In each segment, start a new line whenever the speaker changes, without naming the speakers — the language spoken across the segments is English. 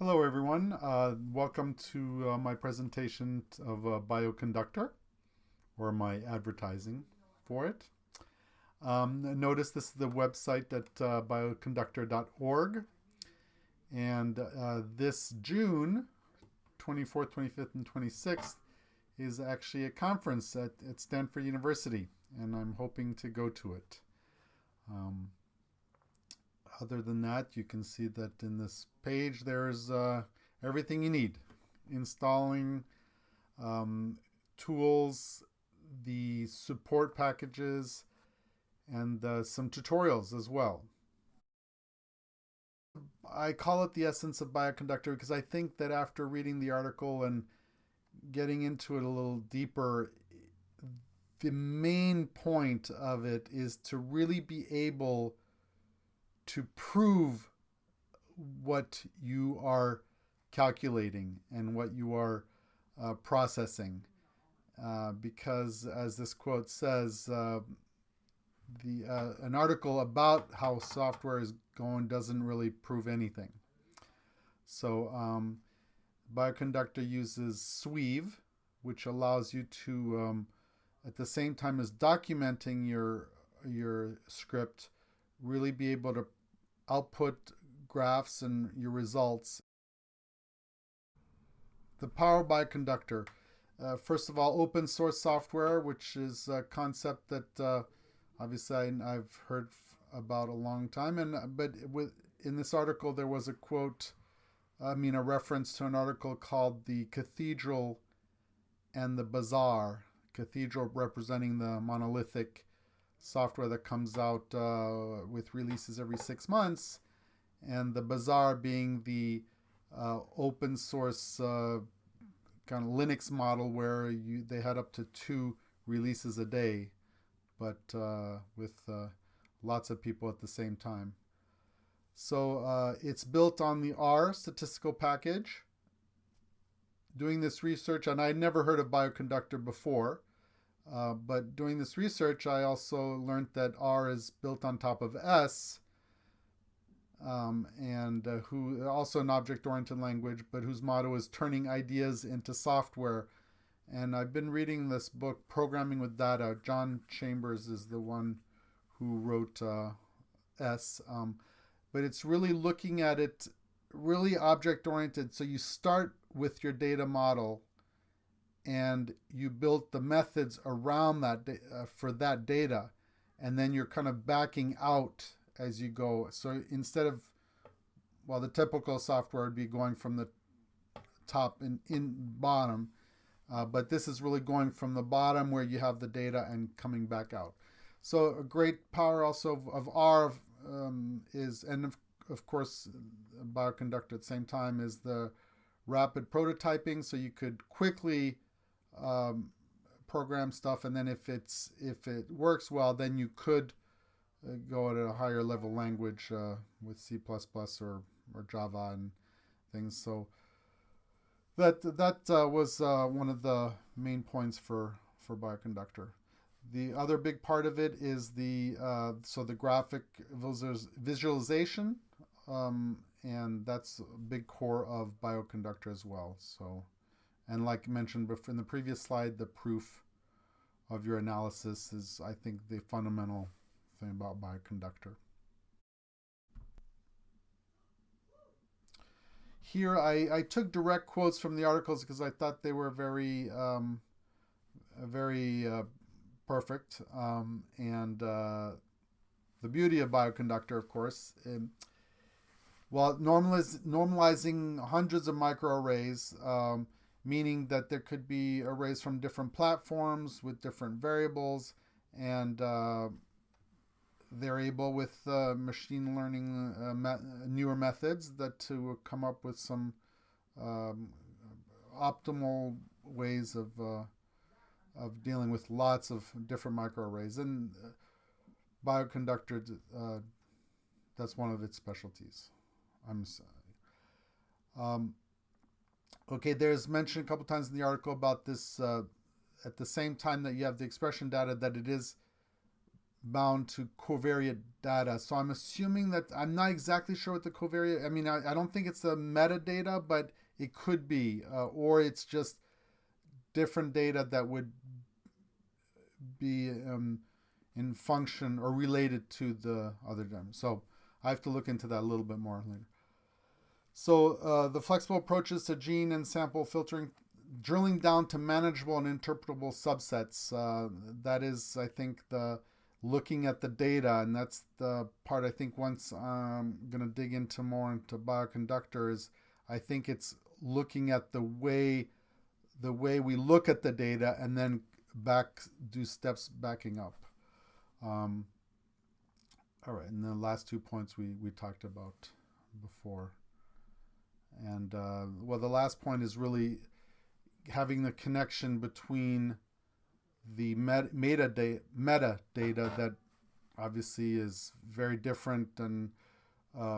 Hello, everyone. Welcome to my presentation of Bioconductor, or my advertising for it. Notice this is the website at bioconductor.org. And this June 24th, 25th, and 26th is actually a conference at Stanford University, and I'm hoping to go to it. Other than that, you can see that in this page there's everything you need. Installing tools, the support packages, and some tutorials as well. I call it the essence of Bioconductor because I think that after reading the article and getting into it a little deeper, the main point of it is to really be able to prove what you are calculating and what you are processing. Because, as this quote says, an article about how software is going doesn't really prove anything. So, Bioconductor uses Sweave, which allows you to, at the same time as documenting your script, really be able to output graphs and your results. The power of Bioconductor. First of all, open source software, which is a concept that obviously I've heard about a long time. But in this article, there was a quote, a reference to an article called "The Cathedral and the Bazaar." Cathedral representing the monolithic software that comes out with releases every 6 months, and the Bazaar being the open source kind of Linux model where they had up to 2 releases a day, but with lots of people at the same time. So it's built on the R statistical package. Doing this research, and I'd never heard of Bioconductor before, but doing this research, I also learned that R is built on top of S, and who also an object-oriented language, but whose motto is turning ideas into software. And I've been reading this book, Programming with Data. John Chambers is the one who wrote S, but it's really looking at it really object-oriented. So you start with your data model, and you built the methods around that for that data, and then you're kind of backing out as you go. So instead of, well, the typical software would be going from the top and in bottom, but this is really going from the bottom where you have the data and coming back out. So a great power also of R is, and of course, Bioconductor at the same time, is the rapid prototyping. So you could quickly program stuff, and then if it works well, then you could go at a higher level language with C++ or Java and things. So that was one of the main points for Bioconductor. The other big part of it is the graphic visualization, and that's a big core of Bioconductor as well. So, and like mentioned before in the previous slide, the proof of your analysis is, I think, the fundamental thing about Bioconductor. Here, I took direct quotes from the articles because I thought they were very perfect. And the beauty of Bioconductor, of course, well, normalizing hundreds of microarrays, meaning that there could be arrays from different platforms with different variables, and they're able with machine learning newer methods to come up with some optimal ways of dealing with lots of different microarrays. And Bioconductor, that's one of its specialties. Okay, there's mentioned a couple times in the article about this, at the same time that you have the expression data, that it is bound to covariate data. So I'm assuming that, I'm not exactly sure what the covariate, I mean, I don't think it's the metadata, but it could be, or it's just different data that would be in function or related to the other data. So I have to look into that a little bit more later. So the flexible approaches to gene and sample filtering, drilling down to manageable and interpretable subsets. That is, I think, the looking at the data, and that's the part I think once I'm going to dig into more into bioconductors, I think it's looking at the way we look at the data and then do steps backing up. All right, and the last 2 points we talked about before. And well, the last point is really having the connection between the metadata that obviously is very different and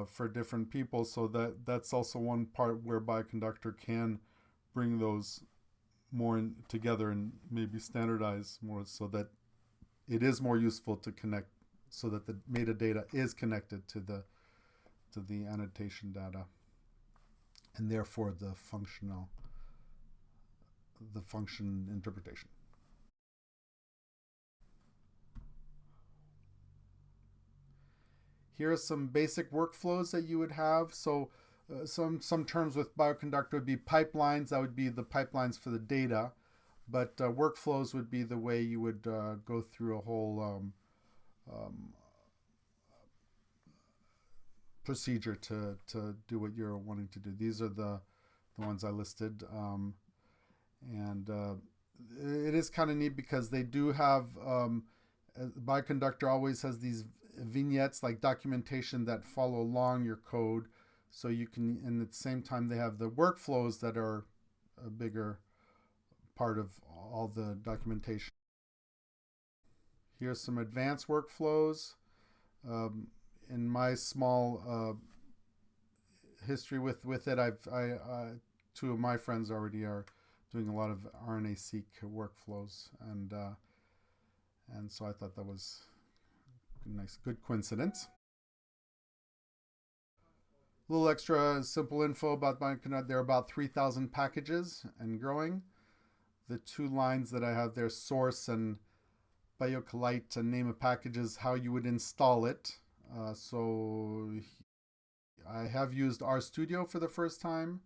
for different people. So that's also one part where Bioconductor can bring those more together and maybe standardize more so that it is more useful to connect, so that the metadata is connected to the annotation data, and therefore the function interpretation. Here are some basic workflows that you would have. So some terms with Bioconductor would be pipelines. That would be the pipelines for the data. But workflows would be the way you would go through a whole procedure to do what you're wanting to do. These are the ones I listed. And it is kind of neat because they do have, Bioconductor always has these vignettes, like documentation that follow along your code. So you can, and at the same time, they have the workflows that are a bigger part of all the documentation. Here's some advanced workflows. In my small history with it, two of my friends already are doing a lot of RNA-seq workflows, and so I thought that was a nice, good coincidence. A little extra simple info about Bioconductor. There are about 3,000 packages and growing. The two lines that I have there, source and Biocolite, and name of packages, how you would install it. So I have used RStudio for the first time.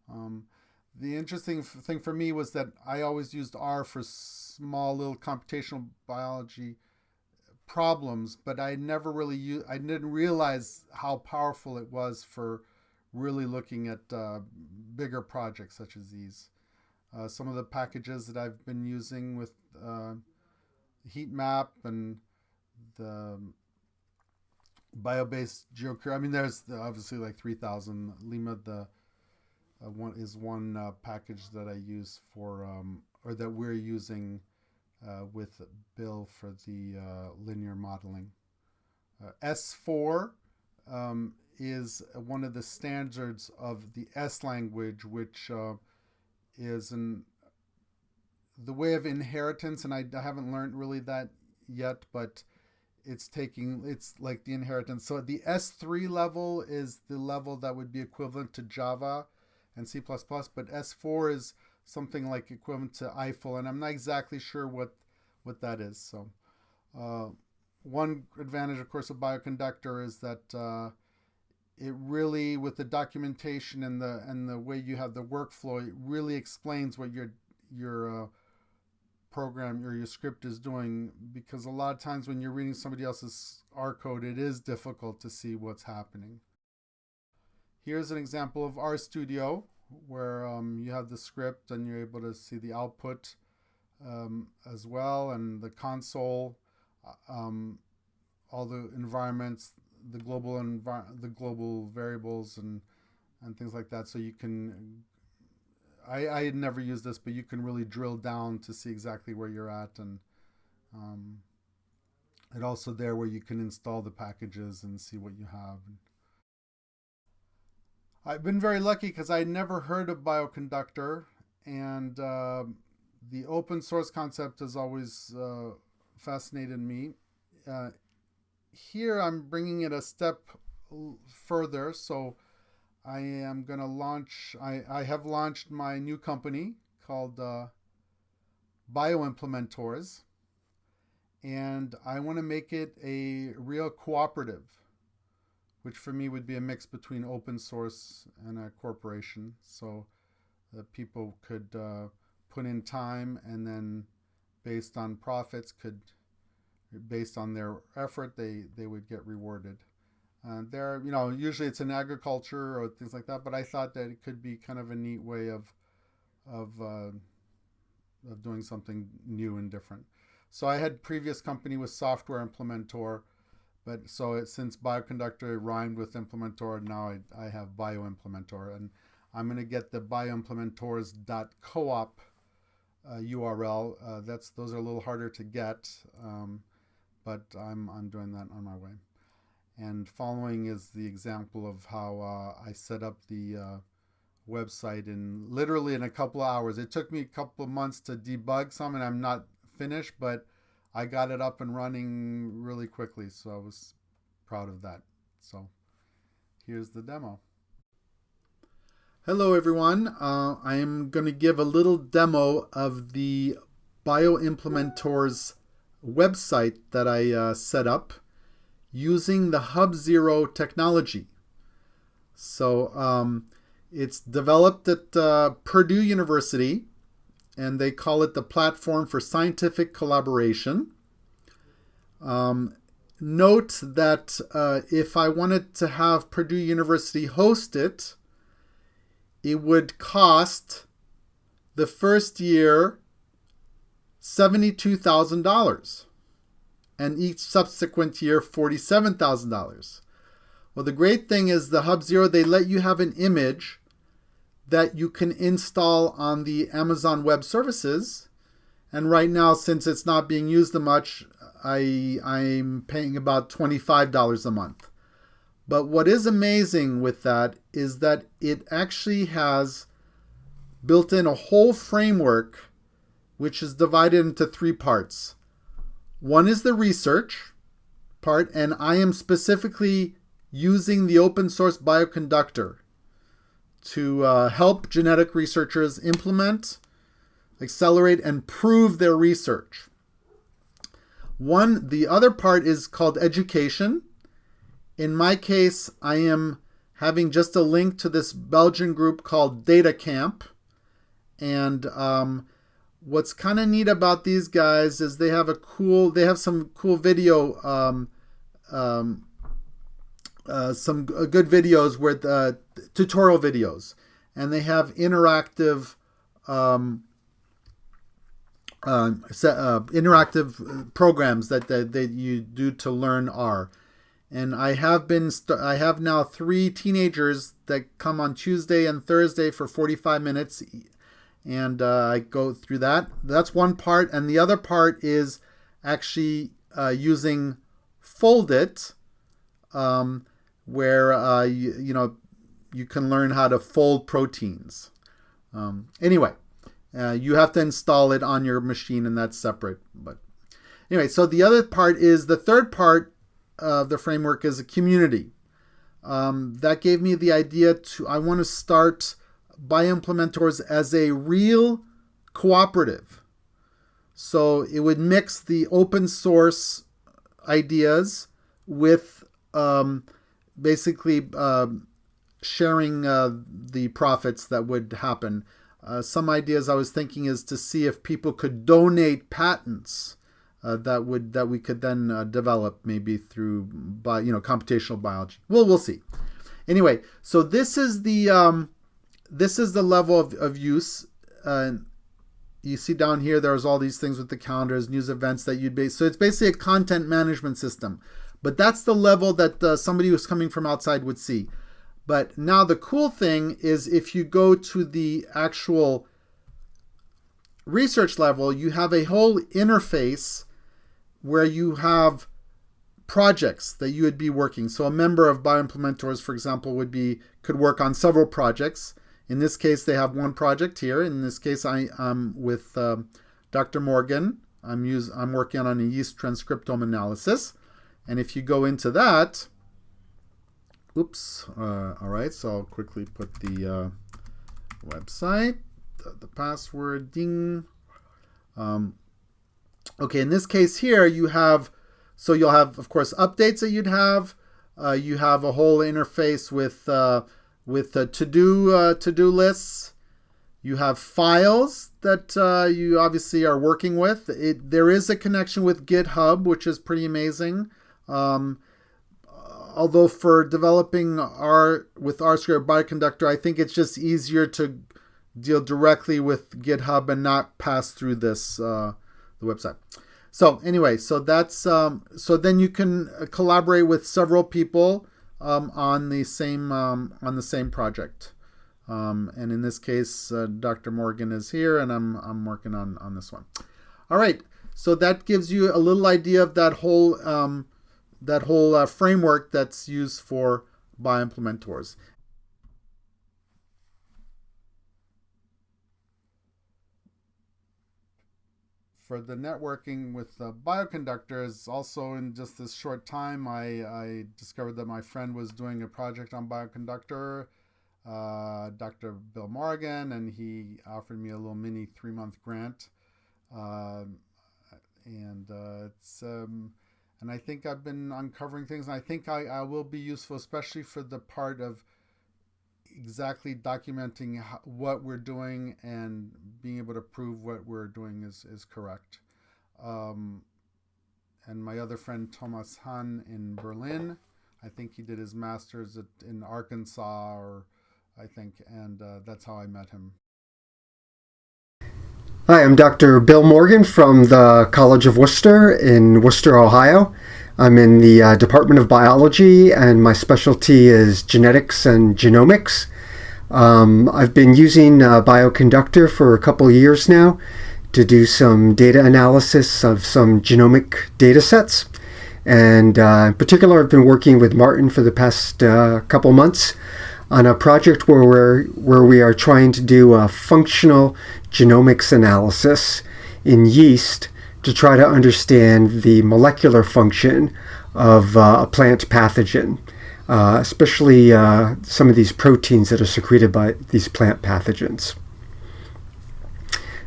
The interesting thing for me was that I always used R for small little computational biology problems, but I didn't realize how powerful it was for really looking at bigger projects such as these. Some of the packages that I've been using with heat map and the bio-based geocure. I mean, there's obviously like 3,000. Lima, one package that I use for, or that we're using with Bill for the linear modeling. S4 is one of the standards of the S language, which is the way of inheritance, and I haven't learned really that yet, but it's like the inheritance. So the S3 level is the level that would be equivalent to Java and C++, but S4 is something like equivalent to Eiffel, and I'm not exactly sure what that is. So one advantage, of course, of Bioconductor is that it really, with the documentation and the way you have the workflow, it really explains what your program or your script is doing, because a lot of times when you're reading somebody else's R code, it is difficult to see what's happening. Here's an example of RStudio where you have the script and you're able to see the output as well, and the console, all the environments, the global variables and things like that. So you can, I had never used this, but you can really drill down to see exactly where you're at, and also there where you can install the packages and see what you have. I've been very lucky because I never heard of Bioconductor, and the open source concept has always fascinated me. here I'm bringing it a step further. So I am going to launch, I have launched my new company called Bio-implementors, and I want to make it a real cooperative, which for me would be a mix between open source and a corporation. So that people could put in time, and then based on profits, based on their effort, they would get rewarded. Usually it's in agriculture or things like that, but I thought that it could be kind of a neat way of doing something new and different. So I had previous company with software implementor, but since Bioconductor rhymed with implementor, now I have bio-implementor, and I'm going to get the bioimplementors.coop URL. Those are a little harder to get, but I'm doing that on my way. And following is the example of how I set up the website literally in a couple of hours. It took me a couple of months to debug some, and I'm not finished, but I got it up and running really quickly, so I was proud of that. So here's the demo. Hello everyone. I am going to give a little demo of the Bio-implementors website that I set up using the HubZero technology. So it's developed at Purdue University, and they call it the Platform for Scientific Collaboration. Note that if I wanted to have Purdue University host it, it would cost the first year $72,000 and each subsequent year $47,000. Well, the great thing is the HubZero, they let you have an image that you can install on the Amazon Web Services. And right now, since it's not being used much, I'm paying about $25 a month. But what is amazing with that is that it actually has built in a whole framework which is divided into three parts. One is the research part, and I am specifically using the open source Bioconductor to help genetic researchers implement, accelerate, and prove their research. The other part is called education. In my case, I am having just a link to this Belgian group called Data Camp. And what's kind of neat about these guys is they have some cool video, some good videos with tutorial videos, and they have interactive interactive programs that you do to learn R. And I have now 3 teenagers that come on Tuesday and Thursday for 45 minutes, and I go through that. That's one part, and the other part is actually using Foldit, where you can learn how to fold proteins. Anyway, you have to install it on your machine, and that's separate. But anyway, so the third part of the framework is a community. That gave me the idea I want to start Bio-implementors as a real cooperative. So it would mix the open source ideas with basically sharing the profits that would happen. Some ideas I was thinking is to see if people could donate patents that we could then develop maybe through computational biology. Well, we'll see. Anyway, so this is the level of use. You see down here, there's all these things with the calendars, news events that you'd base. So it's basically a content management system. But that's the level that somebody who's coming from outside would see. But now the cool thing is if you go to the actual research level, you have a whole interface where you have projects that you would be working. So a member of Bio-implementors, for example, could work on several projects. In this case, they have one project here. In this case, I'm with Dr. Morgan, I'm working on a yeast transcriptome analysis. And if you go into that, all right, so I'll quickly put the website, the password, ding. Okay, in this case here, you'll have, of course, updates that you'd have. You have a whole interface with to-do lists. You have files that you obviously are working with. There is a connection with GitHub, which is pretty amazing. Although for developing with RScript Bioconductor, I think it's just easier to deal directly with GitHub and not pass through this the website. So anyway, so that's so then you can collaborate with several people on the same project. And in this case, Dr. Morgan is here, and I'm working on this one. All right, so that gives you a little idea of that whole framework that's used for bio-implementors. For the networking with bioconductors, also in just this short time, I discovered that my friend was doing a project on bioconductor, Dr. Bill Morgan, and he offered me a little mini 3-month grant. And I think I've been uncovering things, and I think I will be useful, especially for the part of exactly documenting what we're doing and being able to prove what we're doing is correct. And my other friend Thomas Hahn in Berlin, I think he did his master's in Arkansas, and that's how I met him.
Hi, I'm Dr. Bill Morgan from the College of Worcester in Worcester, Ohio. I'm in the Department of Biology, and my specialty is genetics and genomics. I've been using Bioconductor for a couple years now to do some data analysis of some genomic data sets. And in particular, I've been working with Martin for the past couple months on a project where we are trying to do a functional genomics analysis in yeast to try to understand the molecular function of a plant pathogen, especially some of these proteins that are secreted by these plant pathogens.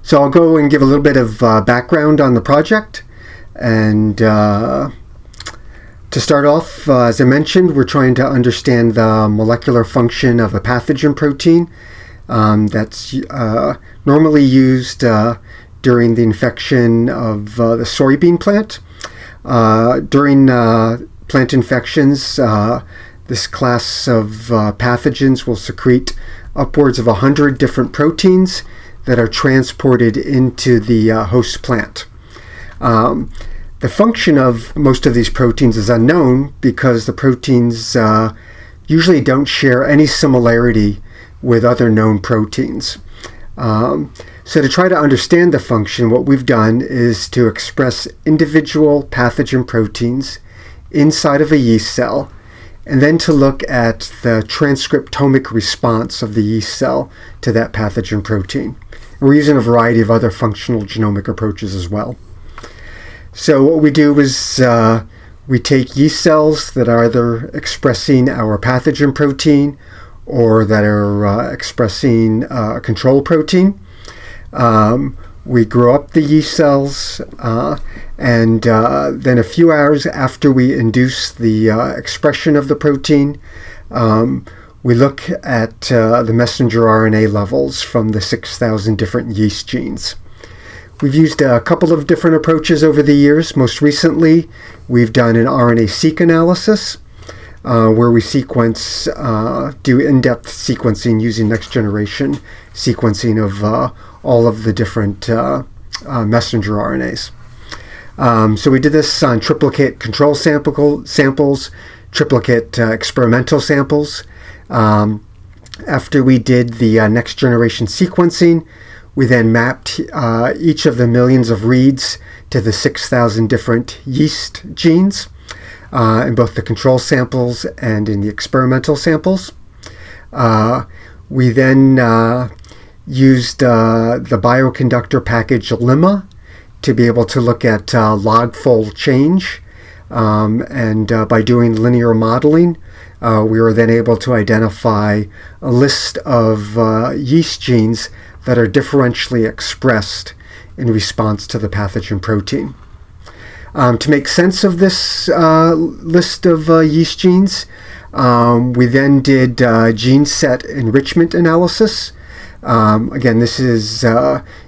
So I'll go and give a little bit of background on the project. And to start off, as I mentioned, we're trying to understand the molecular function of a pathogen protein that's normally used during the infection of the soybean plant. During plant infections, this class of pathogens will secrete upwards of 100 different proteins that are transported into the host plant. The function of most of these proteins is unknown because the proteins usually don't share any similarity with other known proteins. So to try to understand the function, what we've done is to express individual pathogen proteins inside of a yeast cell, and then to look at the transcriptomic response of the yeast cell to that pathogen protein. We're using a variety of other functional genomic approaches as well. So what we do is we take yeast cells that are either expressing our pathogen protein or that are expressing a control protein. We grow up the yeast cells, and then a few hours after we induce the expression of the protein, we look at the messenger RNA levels from the 6,000 different yeast genes. We've used a couple of different approaches over the years. Most recently, we've done an RNA-seq analysis, where we do in-depth sequencing using next-generation sequencing of all of the different messenger RNAs. So we did this on triplicate control samples, triplicate experimental samples. After we did the next-generation sequencing, we then mapped each of the millions of reads to the 6,000 different yeast genes in both the control samples and in the experimental samples. We then used the Bioconductor package Lemma to be able to look at log fold change. And by doing linear modeling, we were then able to identify a list of yeast genes that are differentially expressed in response to the pathogen protein. To make sense of this list of yeast genes, we then did gene set enrichment analysis. Again, this is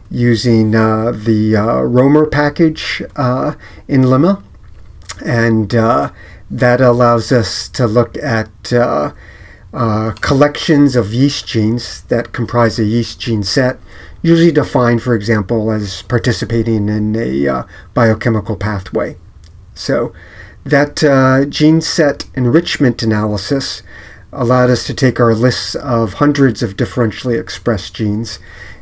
using the Romer package in Lemma, and that allows us to look at collections of yeast genes that comprise a yeast gene set, usually defined, for example, as participating in a biochemical pathway. So that gene set enrichment analysis allowed us to take our lists of hundreds of differentially expressed genes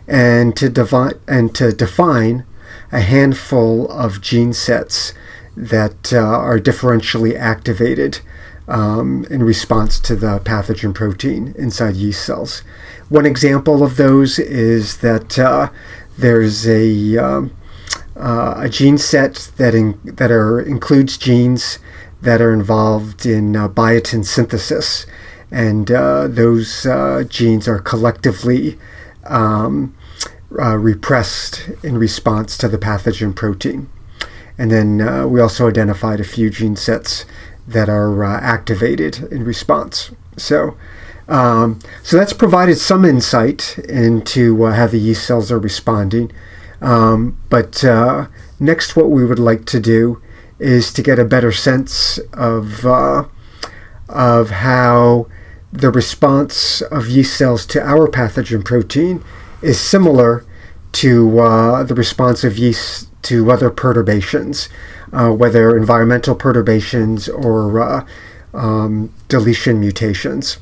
and to define a handful of gene sets that are differentially activated in response to the pathogen protein inside yeast cells. One example of those is that there's a gene set that includes genes that are involved in biotin synthesis, and those genes are collectively repressed in response to the pathogen protein. And then we also identified a few gene sets that are activated in response. So that's provided some insight into how the yeast cells are responding. But next, what we would like to do is to get a better sense of how the response of yeast cells to our pathogen protein is similar to the response of yeast to other perturbations, whether environmental perturbations or deletion mutations.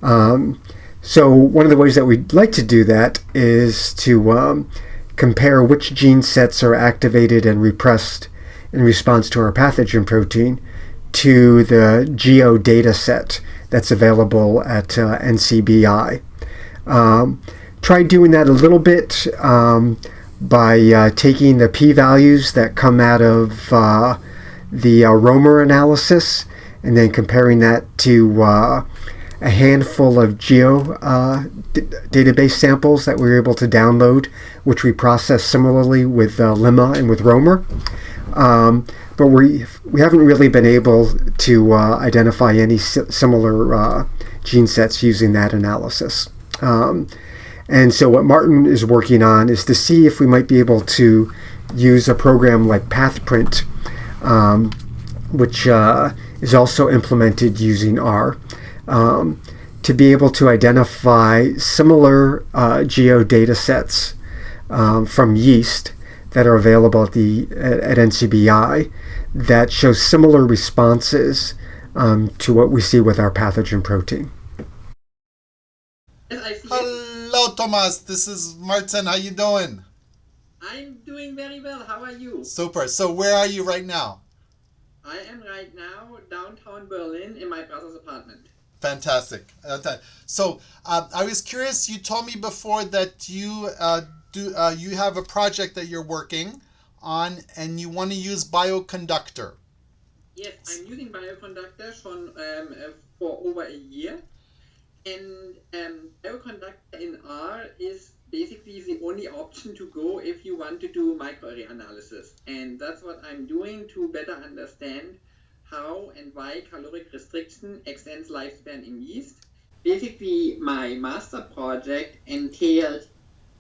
So one of the ways that we'd like to do that is to compare which gene sets are activated and repressed in response to our pathogen protein to the geo data set that's available at NCBI. Try doing that a little bit by taking the p-values that come out of the Romer analysis and then comparing that to a handful of geo database samples that we were able to download, which we process similarly with Lemma and with Romer. But we haven't really been able to identify any similar gene sets using that analysis. And so what Martin is working on is to see if we might be able to use a program like PathPrint, which is also implemented using R, to be able to identify similar geo data sets from yeast that are available at NCBI that show similar responses to what we see with our pathogen protein.
Hello, Thomas. This is Martin. How you doing?
I'm doing very well. How are you?
Super. So where are you right now?
I am right now downtown Berlin in my brother's apartment.
Fantastic. So I was curious. You told me before that you have a project that you're working on, and you want to use Bioconductor.
Yes, I'm using Bioconductor for over a year. And Bioconductor in R is basically the only option to go if you want to do microarray analysis. And that's what I'm doing to better understand how and why caloric restriction extends lifespan in yeast. Basically, my master project entailed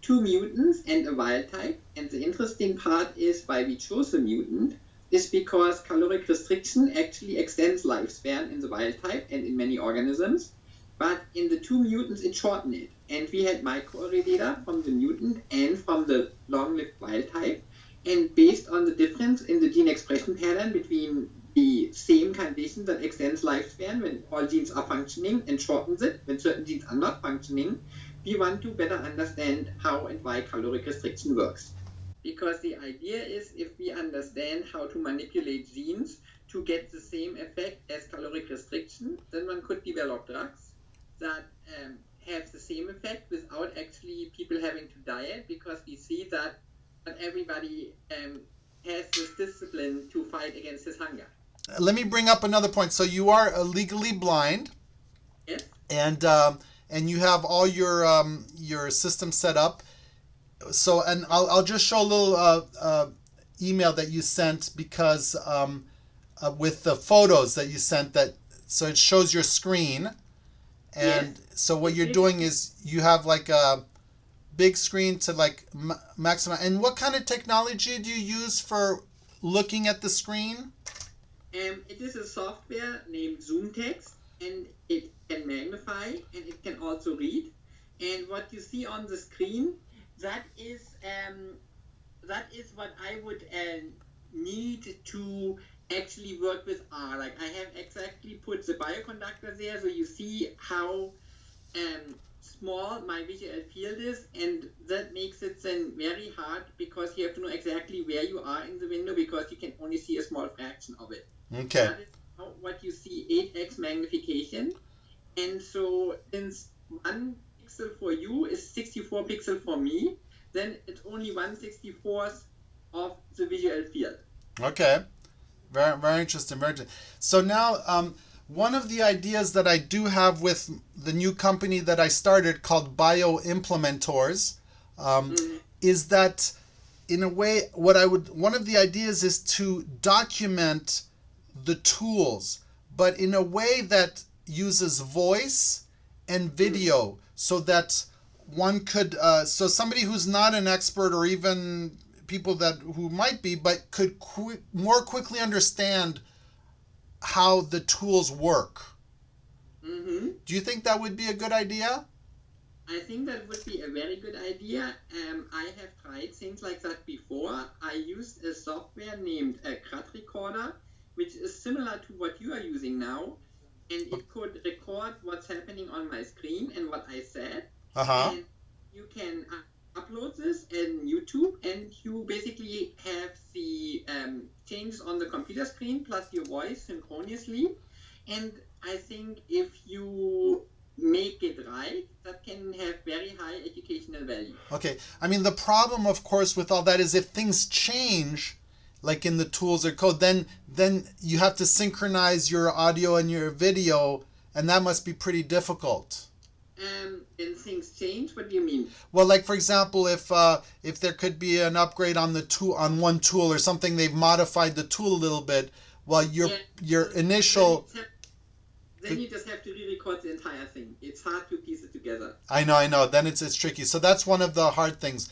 2 mutants and a wild type. And the interesting part is why we chose a mutant is because caloric restriction actually extends lifespan in the wild type and in many organisms. But in the 2 mutants, it shortened it. And we had microarray data from the mutant and from the long-lived wild type. And based on the difference in the gene expression pattern between the same condition that extends lifespan when all genes are functioning and shortens it when certain genes are not functioning, we want to better understand how and why caloric restriction works. Because the idea is if we understand how to manipulate genes to get the same effect as caloric restriction, then one could develop drugs that have the same effect without actually people having to diet, because we see that not everybody has this discipline to fight against his hunger.
Let me bring up another point. So you are legally blind.
Yes.
And you have all your system set up. So, and I'll just show a little email that you sent because with the photos that you sent, that so it shows your screen. And
yes.
So what you're doing is you have like a big screen to like maximize. And what kind of technology do you use for looking at the screen?
It is a software named Zoom Text, and it can magnify and it can also read. And what you see on the screen, that is what I would need to actually work with R. Like I have exactly put the bioconductor there, so you see how small my visual field is, and that makes it then very hard because you have to know exactly where you are in the window because you can only see a small fraction of it.
Okay.
That is what you see, 8x magnification. And so since 1 pixel for you is 64 pixels for me, then it's only 1/64th of the visual field.
Okay. Very, very interesting. Very interesting. So now, one of the ideas that I do have with the new company that I started called bio-implementors is that, in a way, one of the ideas is to document the tools, but in a way that uses voice and video, so that one could, so somebody who's not an expert, or even people who might be, but could more quickly understand how the tools work.
Mm-hmm.
Do you think that would be a good idea?
I think that would be a very good idea. I have tried things like that before. I used a software named a CRUD Recorder, which is similar to what you are using now, and it could record what's happening on my screen and what I said.
Uh-huh.
And you can upload this in YouTube, and you basically have the changes on the computer screen plus your voice synchronously. And I think if you make it right, that can have very high educational value.
Okay. I mean, the problem, of course, with all that is if things change, like in the tools or code, then you have to synchronize your audio and your video, and that must be pretty difficult.
And things change? What do you mean?
Well, like for example, if there could be an upgrade on the tool, on one tool or something, they've modified the tool a little bit. Well, your initial.
Then you just have to re-record the entire thing. It's hard to piece it together.
I know. Then it's tricky. So that's one of the hard things.